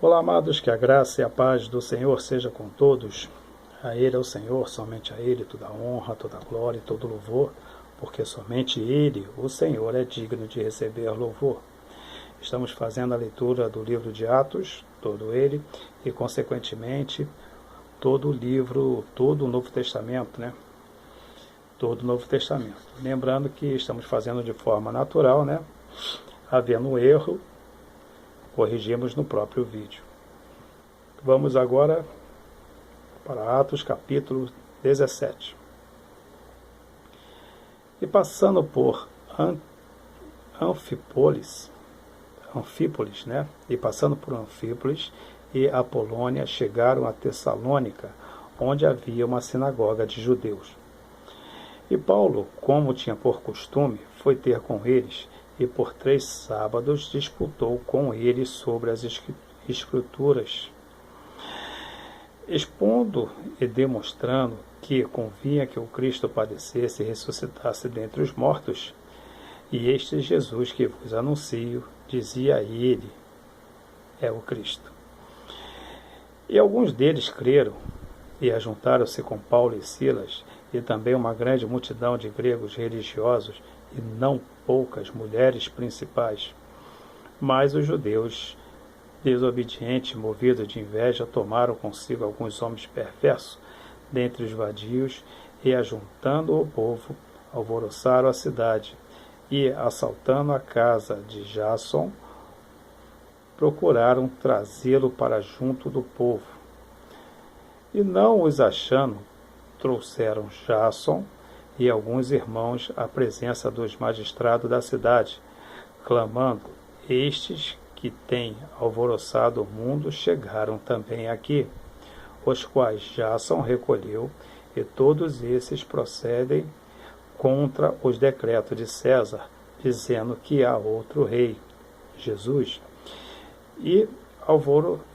Olá, amados, que a graça e a paz do Senhor seja com todos. A Ele é o Senhor, somente a Ele toda a honra, toda a glória e todo o louvor, porque somente Ele, o Senhor, é digno de receber louvor. Estamos fazendo a leitura do livro de Atos, todo ele, e consequentemente todo o livro, todo o Novo Testamento, né? Todo o Novo Testamento. Lembrando que estamos fazendo de forma natural, né? Havendo um erro, corrigimos no próprio vídeo. Vamos agora para Atos capítulo 17. E passando por Anfípolis, né? E passando por Anfípolis e Apolônia, chegaram a Tessalônica, onde havia uma sinagoga de judeus. E Paulo, como tinha por costume, foi ter com eles, e por 3 sábados disputou com eles sobre as Escrituras, expondo e demonstrando que convinha que o Cristo padecesse e ressuscitasse dentre os mortos. E este Jesus que vos anuncio, dizia ele, é o Cristo. E alguns deles creram e ajuntaram-se com Paulo e Silas, e também uma grande multidão de gregos religiosos, e não poucas mulheres principais. Mas os judeus, desobedientes, movidos de inveja, tomaram consigo alguns homens perversos dentre os vadios, e, ajuntando o povo, alvoroçaram a cidade, e, assaltando a casa de Jason, procuraram trazê-lo para junto do povo. E não os achando, trouxeram Jason e alguns irmãos à presença dos magistrados da cidade, clamando: estes que têm alvoroçado o mundo chegaram também aqui, os quais Jason recolheu, e todos esses procedem contra os decretos de César, dizendo que há outro rei, Jesus. E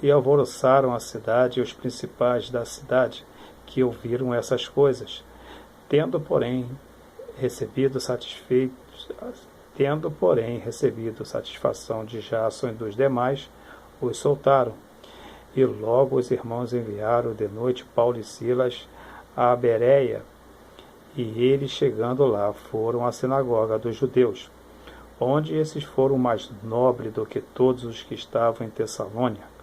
alvoroçaram a cidade e os principais da cidade, que ouviram essas coisas, tendo, porém, recebido satisfação de Jason e dos demais, os soltaram. E logo os irmãos enviaram de noite Paulo e Silas a Bereia, e eles, chegando lá, foram à sinagoga dos judeus, onde esses foram mais nobres do que todos os que estavam em Tessalônica,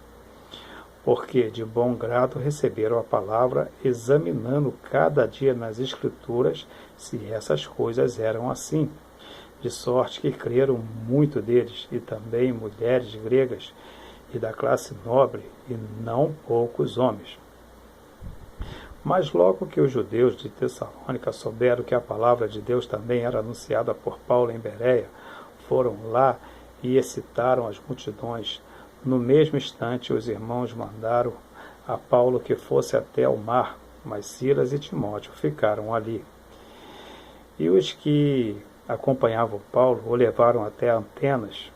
porque de bom grado receberam a palavra, examinando cada dia nas Escrituras se essas coisas eram assim, de sorte que creram muito deles, e também mulheres gregas e da classe nobre, e não poucos homens. Mas logo que os judeus de Tessalônica souberam que a palavra de Deus também era anunciada por Paulo em Bereia, foram lá e excitaram as multidões. No mesmo instante, os irmãos mandaram a Paulo que fosse até ao mar, mas Silas e Timóteo ficaram ali. E os que acompanhavam Paulo o levaram até Atenas,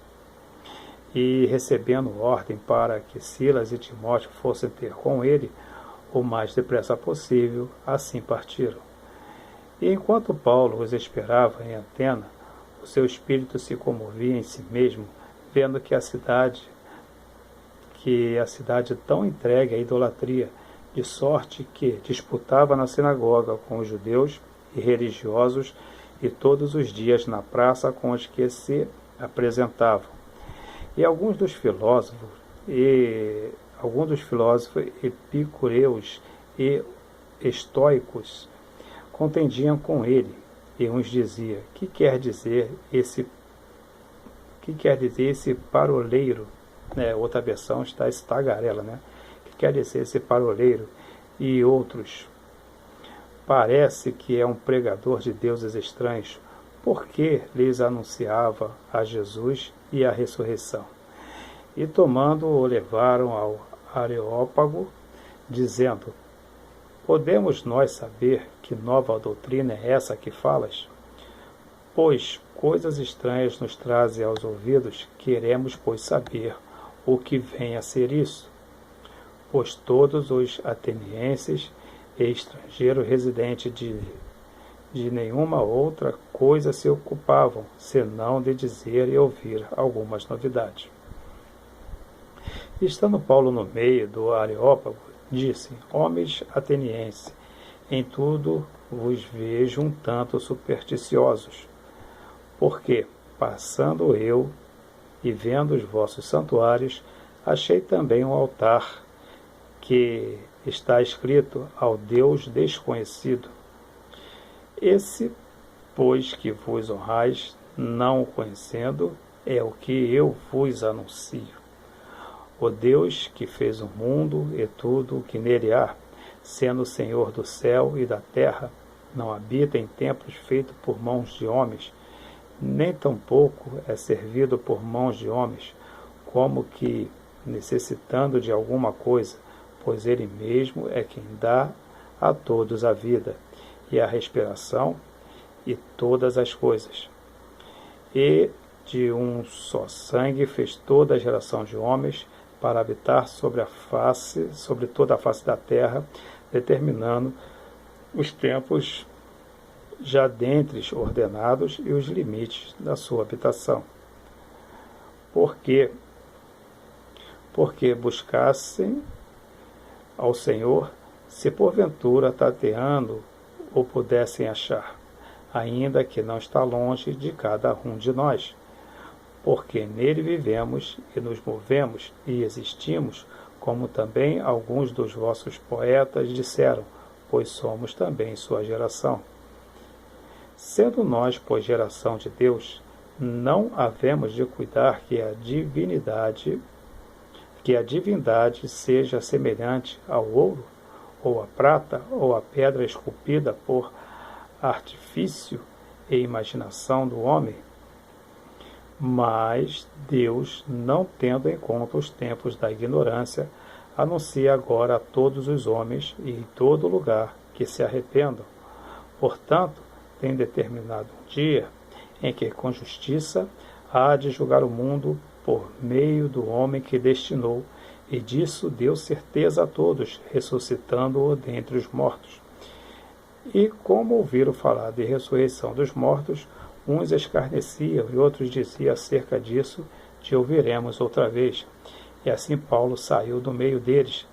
e, recebendo ordem para que Silas e Timóteo fossem ter com ele o mais depressa possível, assim partiram. E enquanto Paulo os esperava em Atenas, o seu espírito se comovia em si mesmo, vendo que a cidade tão entregue à idolatria, de sorte que disputava na sinagoga com os judeus e religiosos, e todos os dias na praça com os que se apresentavam. E alguns dos filósofos epicureus e estoicos contendiam com ele, e uns diziam: que quer dizer esse paroleiro? Outra versão está esse tagarela, né? Que quer dizer esse paroleiro? E outros: parece que é um pregador de deuses estranhos, porque lhes anunciava a Jesus e a ressurreição. E tomando-o, levaram ao Areópago, dizendo: podemos nós saber que nova doutrina é essa que falas? Pois coisas estranhas nos trazem aos ouvidos, queremos, pois, saber o que vem a ser isso. Pois todos os atenienses e estrangeiros residentes de nenhuma outra coisa se ocupavam, senão de dizer e ouvir algumas novidades. Estando Paulo no meio do Areópago, disse: Homens atenienses, em tudo vos vejo um tanto supersticiosos, porque, passando eu e vendo os vossos santuários, achei também um altar que está escrito ao Deus desconhecido. Esse, pois, que vos honrais, não o conhecendo, é o que eu vos anuncio. O Deus que fez o mundo e tudo o que nele há, sendo o Senhor do céu e da terra, não habita em templos feitos por mãos de homens, nem tampouco é servido por mãos de homens, como que necessitando de alguma coisa, pois ele mesmo é quem dá a todos a vida e a respiração e todas as coisas. E de um só sangue fez toda a geração de homens para habitar sobre toda a face da terra, determinando os tempos já dentres ordenados e os limites da sua habitação. Porque buscassem ao Senhor, se porventura tateando o pudessem achar, ainda que não está longe de cada um de nós, porque nele vivemos e nos movemos e existimos, como também alguns dos vossos poetas disseram, pois somos também sua geração. Sendo nós, pois, geração de Deus, não havemos de cuidar que a divindade seja semelhante ao ouro, ou à prata, ou à pedra esculpida por artifício e imaginação do homem. Mas Deus, não tendo em conta os tempos da ignorância, anuncia agora a todos os homens e em todo lugar que se arrependam. Portanto, tem determinado um dia em que, com justiça, há de julgar o mundo por meio do homem que destinou, e disso deu certeza a todos, ressuscitando-o dentre os mortos. E como ouviram falar de ressurreição dos mortos, uns escarneciam e outros diziam acerca disso: te ouviremos outra vez. E assim Paulo saiu do meio deles.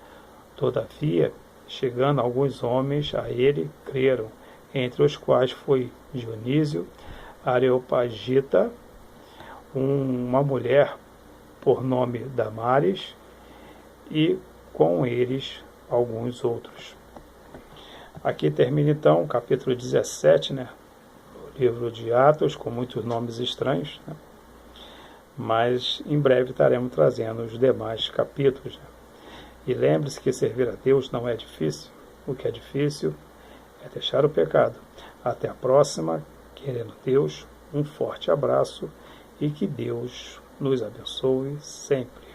Todavia, chegando alguns homens a ele, creram, entre os quais foi Dionísio, Areopagita, uma mulher por nome Damares, e com eles alguns outros. Aqui termina então o capítulo 17, né? Livro de Atos, com muitos nomes estranhos, né? Mas em breve estaremos trazendo os demais capítulos, né? E lembre-se que servir a Deus não é difícil. O que é difícil é deixar o pecado. Até a próxima, querendo Deus, um forte abraço e que Deus nos abençoe sempre.